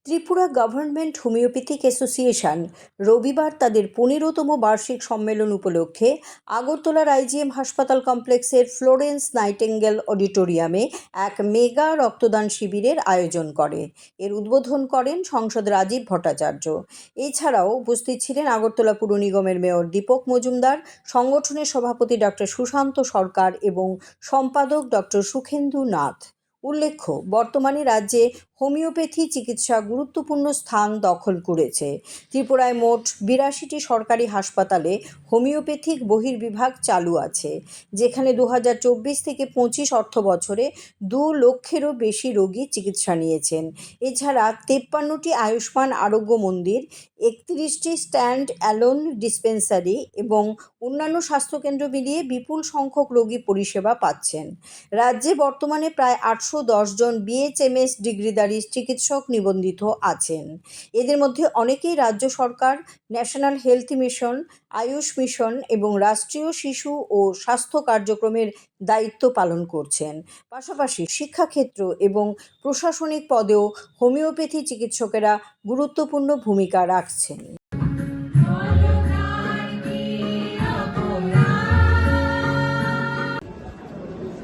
Tripura government homeopathic association রবিবার তাদের ১৫তম বার্ষিক সম্মেলন উপলক্ষে আগরতলার আইজিএম হাসপাতাল কমপ্লেক্সের ফ্লোরেন্স নাইটিঙ্গেল অডিটোরিয়ামে এক মেগা রক্তদান শিবিরের আয়োজন করে। এর উদ্বোধন করেন সাংসদ রাজীব ভট্টাচার্য। এছাড়াও উপস্থিত ছিলেন আগরতলা পুর নিগমের মেয়র দীপক মজুমদার, সংগঠনের সভাপতি ডক্টর সুশান্ত সরকার এবং সম্পাদক ডক্টর সুখেন্দু নাথ। উল্লেখ্য, বর্তমানে রাজ্যে হোমিওপ্যাথি চিকিৎসা গুরুত্বপূর্ণ স্থান দখল করেছে। ত্রিপুরায় মোট ৮২টি সরকারি হাসপাতালে হোমিওপ্যাথিক বহির্বিভাগ চালু আছে, যেখানে ২০২৪ থেকে ২৫ অর্থবছরে ২ লক্ষেরও বেশি রোগী চিকিৎসা নিয়েছেন। এছাড়া ৫৩টি আয়ুষ্মান আরোগ্য মন্দির, ৩১টি স্ট্যান্ড অ্যালোন ডিসপেন্সারি এবং অন্যান্য স্বাস্থ্যকেন্দ্র মিলিয়ে বিপুল সংখ্যক রোগী পরিষেবা পাচ্ছেন। রাজ্যে বর্তমানে প্রায় ৮১০ জন বিএইচএমএস ডিগ্রিধারী চিকিৎসক নিবন্ধিত আছেন। এদের মধ্যে অনেকেই রাজ্য সরকার, national health mission, Ayush mission এবং রাষ্ট্রীয় শিশু ও স্বাস্থ্য কার্যক্রমের দায়িত্ব পালন করছেন। পাশাপাশি শিক্ষাক্ষেত্র এবং প্রশাসনিক পদেও হোমিওপ্যাথি চিকিৎসকেরা গুরুত্বপূর্ণ ভূমিকা রাখছেন।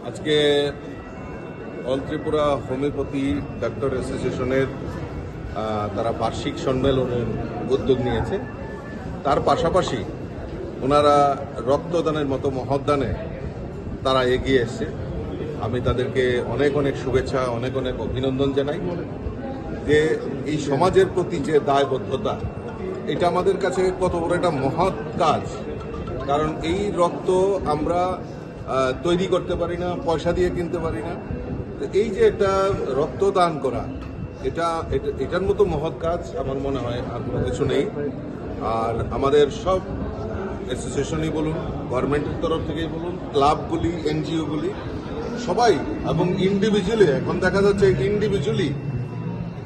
আজকে অল ত্রিপুরা হোমিওপ্যাথি ডাক্তার অ্যাসোসিয়েশনের তারা বার্ষিক সম্মেলনের উদ্যোগ নিয়েছে। তার পাশাপাশি ওনারা রক্তদানের মতো মহৎদানে তারা এগিয়ে এসছে। আমি তাদেরকে অনেক অনেক শুভেচ্ছা, অনেক অনেক অভিনন্দন জানাই যে এই সমাজের প্রতি যে দায়বদ্ধতা, এটা আমাদের কাছে কত বড় একটা মহৎ কাজ। কারণ এই রক্ত আমরা তৈরি করতে পারি না, পয়সা দিয়ে কিনতে পারি না। এই যে একটা রক্তদান করা, এটার মতো মহৎ কাজ আমার মনে হয় আর কোনো কিছু নেই। আর আমাদের সব অ্যাসোসিয়েশনই বলুন, গভর্নমেন্টের তরফ থেকেই বলুন, ক্লাবগুলি, এনজিওগুলি সবাই এবং ইন্ডিভিজুয়ালি, এখন দেখা যাচ্ছে ইন্ডিভিজুয়ালি।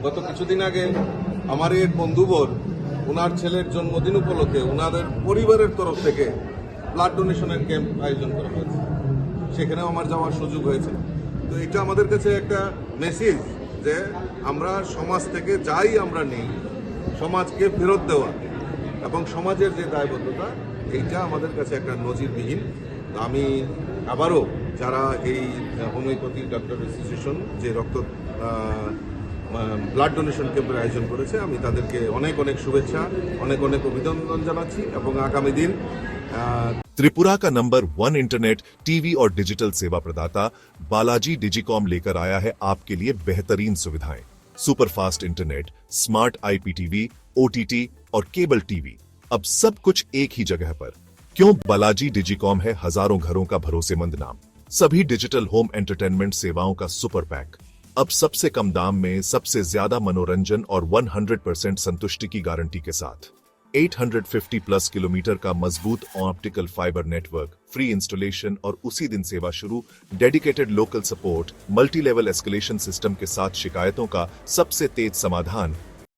গত কিছুদিন আগে আমার এক বন্ধুবর, ওনার ছেলের জন্মদিন উপলক্ষে ওনাদের পরিবারের তরফ থেকে ব্লাড ডোনেশনের ক্যাম্প আয়োজন করা হয়েছে। সেখানেও আমার যাওয়ার সুযোগ হয়েছে। তো এটা আমাদের কাছে একটা মেসেজ যে আমরা সমাজ থেকে যাই আমরা নেই, সমাজকে ফেরত দেওয়া এবং সমাজের যে দায়বদ্ধতা, এইটা আমাদের কাছে একটা নজিরবিহীন। আমি আবারও যারা এই হোমিওপ্যাথি ডাক্তার অ্যাসোসিয়েশন যে ব্লাড ডোনেশন ক্যাম্পের আয়োজন করেছে, আমি তাদেরকে অনেক অনেক শুভেচ্ছা, অনেক অনেক অভিনন্দন জানাচ্ছি এবং আগামী দিন त्रिपुरा का नंबर 1 इंटरनेट, टीवी और डिजिटल सेवा प्रदाता बालाजी डिजिकॉम लेकर आया है आपके लिए बेहतरीन सुविधाएं। Superfast internet, smart IPTV, OTT और केबल टीवी, अब सब कुछ एक ही जगह पर। क्यों? बालाजी डिजिकॉम है हजारों घरों का भरोसेमंद नाम। सभी डिजिटल होम एंटरटेनमेंट सेवाओं का सुपर पैक, अब सबसे कम दाम में सबसे ज्यादा मनोरंजन और 100% संतुष्टि की गारंटी के साथ। 850 प्लस किलोमीटर का मजबूत optical fibre network, free installation और उसी दिन सेवा शुरू, dedicated local support, multi level escalation system के साथ शिकायतों का सबसे तेज समाधान।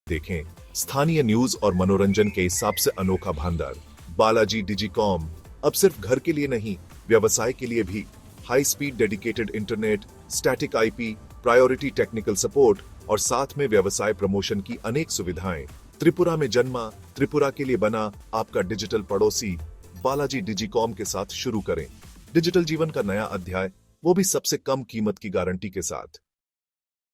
देखें स्थानीय न्यूज और मनोरंजन के हिसाब से अनोखा भंडार। बालाजी डिजिकॉम अब सिर्फ घर के लिए नहीं, व्यवसाय के लिए भी। High speed dedicated internet, static IP, priority technical support और साथ में व्यवसाय प्रमोशन की अनेक सुविधाएं। त्रिपुरा में जन्मा, त्रिपुरा के लिए बना आपका डिजिटल पड़ोसी बालाजी डिजिकॉम के साथ शुरू करें डिजिटल जीवन का नया अध्याय, वो भी सबसे कम कीमत की गारंटी के साथ।